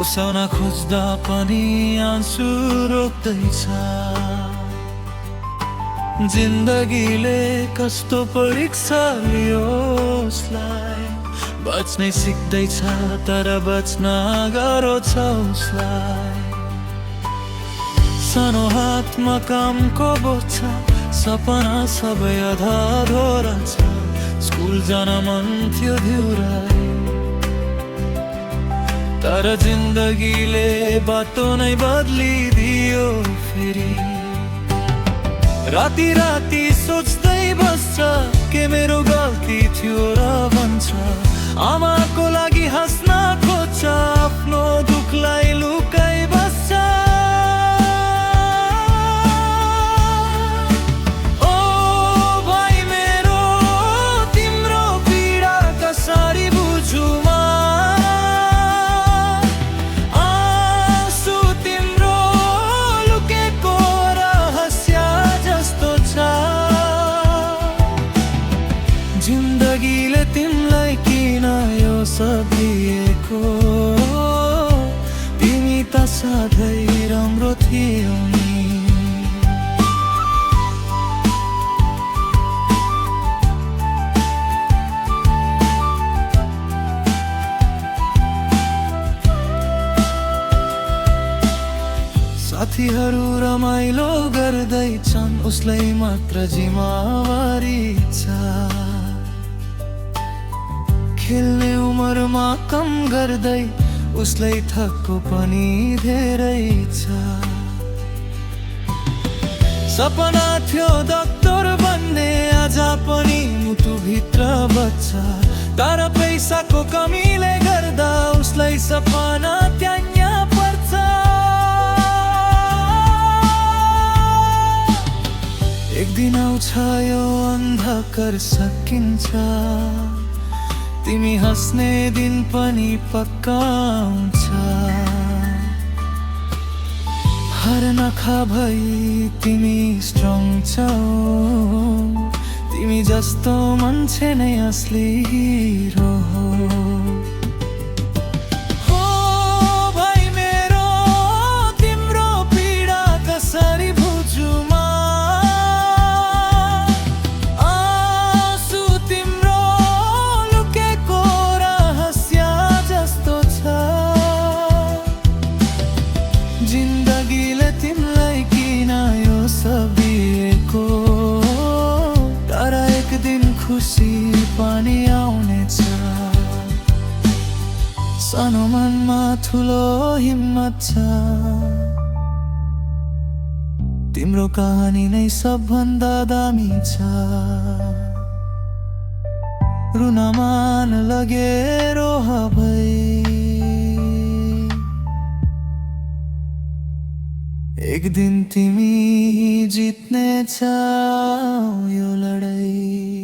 ओसाउन खोज्दा पनि आँसु रोक्दैछ। जिन्दगीले कस्तो परीक्षा लियो उसलाई, बच्नै सिक्दैछ तर बच्न गाह्रो छ उसलाई। सानो हातमा कामको बोझ, सपना सबै अधाधोरा छ। स्कुल जान मन थियो दिउराई, तर जिन्दगीले बाटो नै बदलिदियो फेरि। राति राति सोच्दै बस्छ के मेरो गल्ती थियो र भन्छ। आमाको लागि हाँस्न खोज्छ, आफ्नो दुखलाई लुकाइ बस्छ। ओ भाइ मेरो, तिम्रो पीडा कसरी बुझु म? आँसु तिम्रो लुकेको रहस्य जस्तो छ। जिन्दगीले तिमीलाई किन यो सब दिएको? तिमी त सधैँ राम्रो थियौ नि। साथीहरू रमाइलो गर्दैछन्, उसलाई मात्र जिम्मेवारी छ। खेल्ने उमरमा कम गर्दै उसलाई थक्को पनि धेरै छ। सपना थियो डाक्टर बन्ने, आज पनि मुटुभित्र बच्छ। तर पैसाको कमीले गर्दा उसलाई सपना त्याग्न पर्छ। एक दिन आउँछ यो अन्धकार सकिन्छ, तिमी हँस्ने दिन पनि पक्का आउँछ। हार नखा भई तिमी स्ट्रङ छौ, तिमी जस्तो मान्छे नै असली हिरो हो। हो भाइ मेरो, तिम्रो पीडा कसरी बुझु म? जिन्दगीले तिमीलाई किन यो सब दिएको? तर एक दिन खुसी पनि आउनेछ। सानो मनमा ठुलो हिम्मत छ। तिम्रो कहानी नै सबभन्दा दामी छ। रुन मान लगे रोह भई, एक दिन तिमी जित्ने छौ यो लडाई।